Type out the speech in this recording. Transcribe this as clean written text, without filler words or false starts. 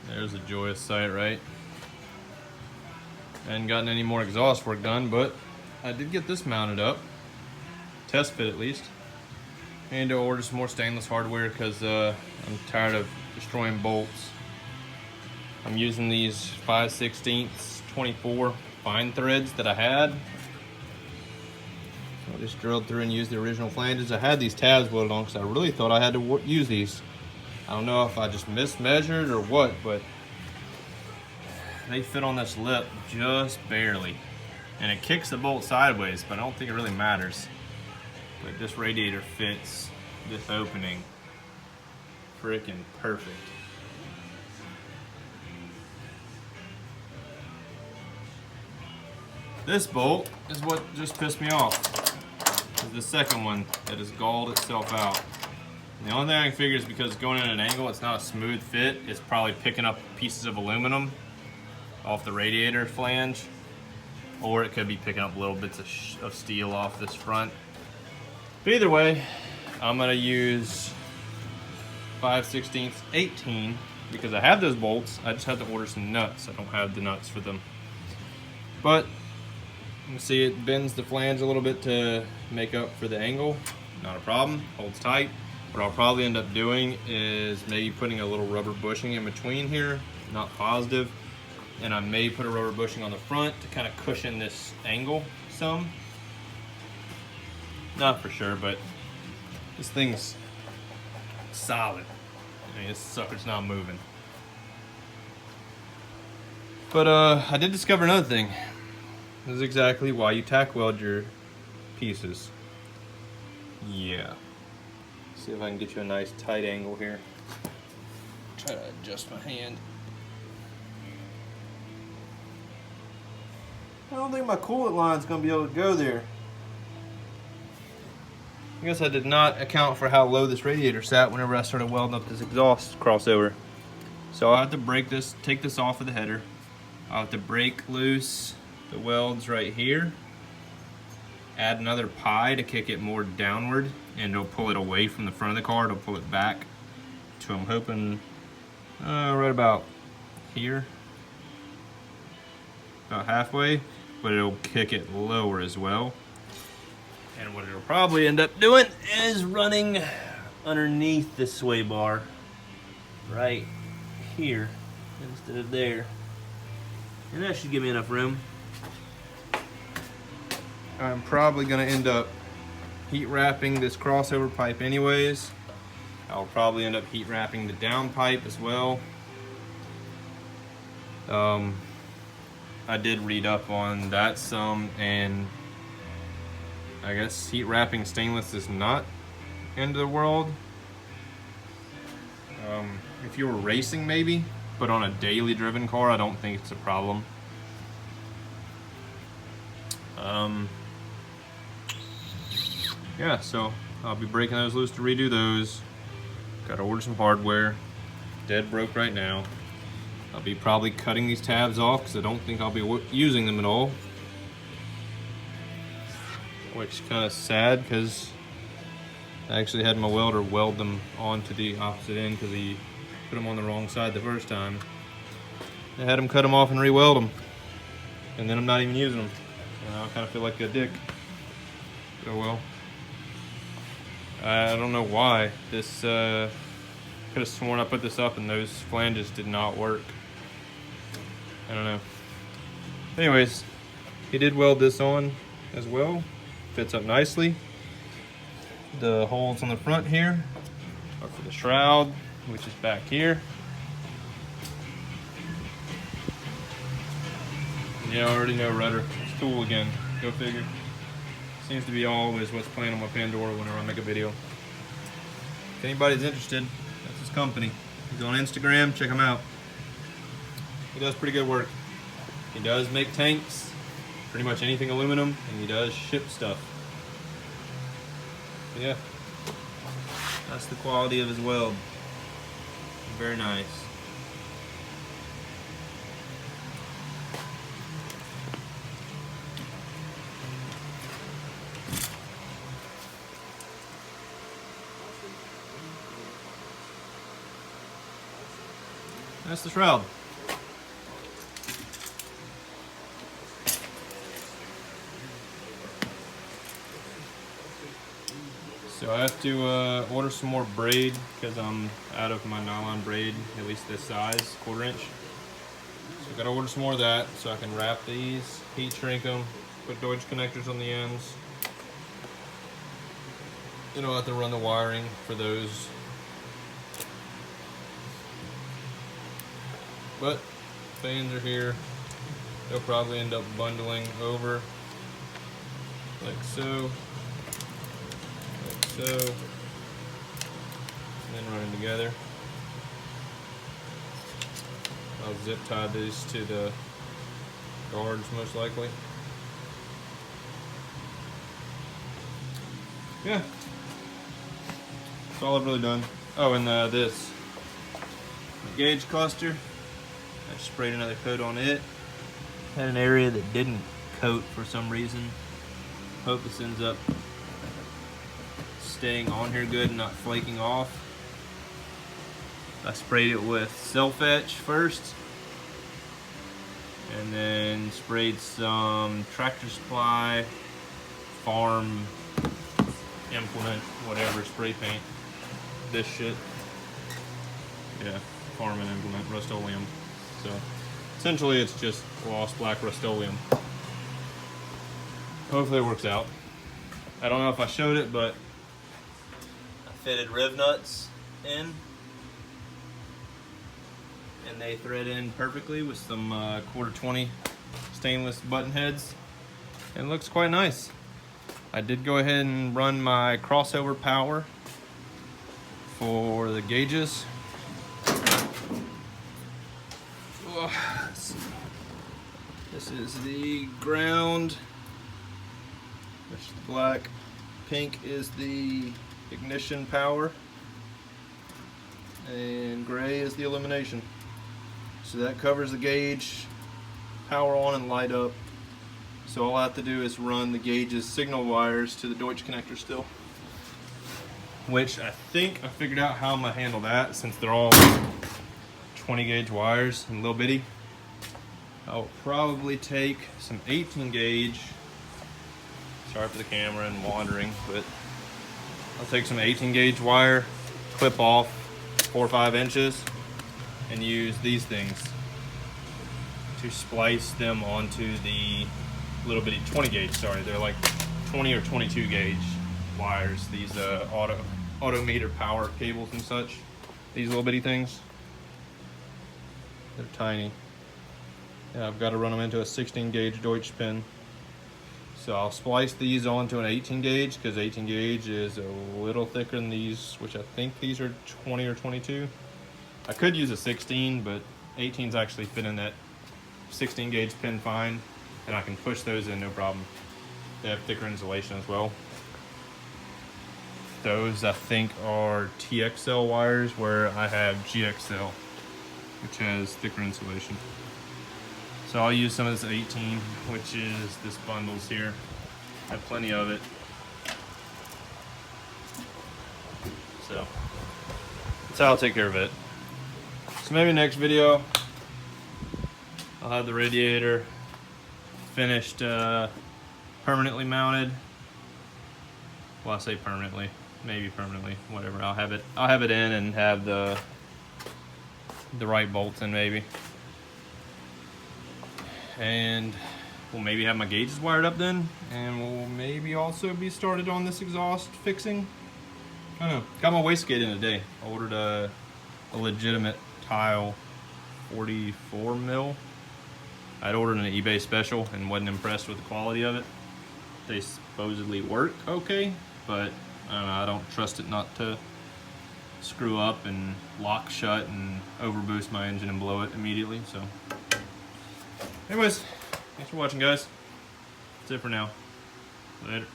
There's a joyous sight, right? I hadn't gotten any more exhaust work done, but I did get this mounted up. Test fit at least. And to order some more stainless hardware because I'm tired of destroying bolts. I'm using these 5/16 24 fine threads that I had. I just drilled through and used the original flanges. I had these tabs welded on because I really thought I had to use these. I don't know if I just mismeasured or what, but they fit on this lip just barely. And it kicks the bolt sideways, but I don't think it really matters. But this radiator fits this opening freaking perfect. This bolt is what just pissed me off. It's the second one that has galled itself out. And the only thing I can figure is because going in at an angle, it's not a smooth fit. It's probably picking up pieces of aluminum off the radiator flange, or it could be picking up little bits of steel off this front. But either way, I'm gonna use 5/16 18 because I have those bolts. I just have to order some nuts. I don't have the nuts for them. But you can see it bends the flange a little bit to make up for the angle. Not a problem, holds tight. What I'll probably end up doing is maybe putting a little rubber bushing in between here, not positive. And I may put a rubber bushing on the front to kind of cushion this angle some. Not for sure, but this thing's solid. I mean, this sucker's not moving. But I did discover another thing. This is exactly why you tack weld your pieces. Yeah. See if I can get you a nice tight angle here. Try to adjust my hand. I don't think my coolant line's gonna be able to go there. I guess I did not account for how low this radiator sat whenever I started welding up this exhaust crossover. So I'll have to break this, take this off of the header. I'll have to break loose the welds right here. Add another pie to kick it more downward, and it'll pull it away from the front of the car. It'll pull it back to, I'm hoping, right about here. About halfway, but it'll kick it lower as well. And what it'll probably end up doing is running underneath this sway bar right here instead of there. And that should give me enough room. I'm probably gonna end up heat wrapping this crossover pipe anyways. I'll probably end up heat wrapping the down pipe as well. I did read up on that some, and I guess heat wrapping stainless is not end of the world. If you were racing maybe, but on a daily driven car, I don't think it's a problem. Yeah, so I'll be breaking those loose to redo those. Gotta order some hardware. Dead broke right now. I'll be probably cutting these tabs off because I don't think I'll be using them at all. Which is kind of sad because I actually had my welder weld them onto the opposite end because he put them on the wrong side the first time. I had him cut them off and re-weld them. And then I'm not even using them. I kind of feel like a dick. Oh well. I don't know why. This could have sworn I put this up and those flanges did not work. I don't know. Anyways, he did weld this on as well. Fits up nicely. The holes on the front here are for the shroud, which is back here. Yeah, I already know rudder. It's tool again. Go figure. Seems to be always what's playing on my Pandora whenever I make a video. If anybody's interested, that's his company. He's on Instagram, check him out. He does pretty good work. He does make tanks, pretty much anything aluminum, and he does ship stuff. But yeah, that's the quality of his weld. Very nice. That's the shroud. So I have to order some more braid because I'm out of my nylon braid, at least this size, 1/4 inch. So I gotta order some more of that so I can wrap these, heat shrink them, put Deutsch connectors on the ends. Then I'll have to run the wiring for those. But fans are here. They'll probably end up bundling over like so. So, and then running together. I'll zip tie these to the guards most likely. Yeah, that's all I've really done. Oh, and this the gauge cluster, I sprayed another coat on it. Had an area that didn't coat for some reason. Hope this ends up staying on here good and not flaking off. I sprayed it with self-etch first, and then sprayed some Tractor Supply farm implement, whatever, spray paint. This shit. Yeah, farm and implement, Rust-Oleum. So essentially it's just gloss black Rust-Oleum. Hopefully it works out. I don't know if I showed it, but fitted riv nuts in, and they thread in perfectly with some 1/4-20 stainless button heads. It looks quite nice. I did go ahead and run my crossover power for the gauges. This is the ground. This is the black. Pink is the ignition power, and gray is the illumination. So that covers the gauge, power on and light up. So all I have to do is run the gauge's signal wires to the Deutsch connector still, which I think I figured out how I'm gonna handle that since they're all 20 gauge wires and little bitty. I'll probably take some 18 gauge, sorry for the camera and wandering, but I'll take some 18 gauge wire, clip off 4 or 5 inches, and use these things to splice them onto the little bitty 20 gauge, sorry, they're like 20 or 22 gauge wires, these auto meter power cables and such, these little bitty things. They're tiny. Yeah, I've got to run them into a 16 gauge Deutsch pin. So I'll splice these onto an 18 gauge because 18 gauge is a little thicker than these, which I think these are 20 or 22. I could use a 16, but 18s actually fit in that 16 gauge pin fine, and I can push those in no problem. They have thicker insulation as well. Those I think are TXL wires, where I have GXL, which has thicker insulation. So I'll use some of this 18, which is this bundles here. I have plenty of it. So that's how I'll take care of it. So maybe next video, I'll have the radiator finished, permanently mounted. Well, I say permanently, maybe permanently, whatever. I'll have it in and have the right bolts in maybe. And we'll maybe have my gauges wired up then, and we'll maybe also be started on this exhaust fixing. I don't know, got my wastegate in today. I ordered a legitimate tile 44 mil. I'd ordered an eBay special and wasn't impressed with the quality of it. They supposedly work okay, but I don't know, I don't trust it not to screw up and lock shut and overboost my engine and blow it immediately, so. Anyways, thanks for watching, guys. That's it for now. Later.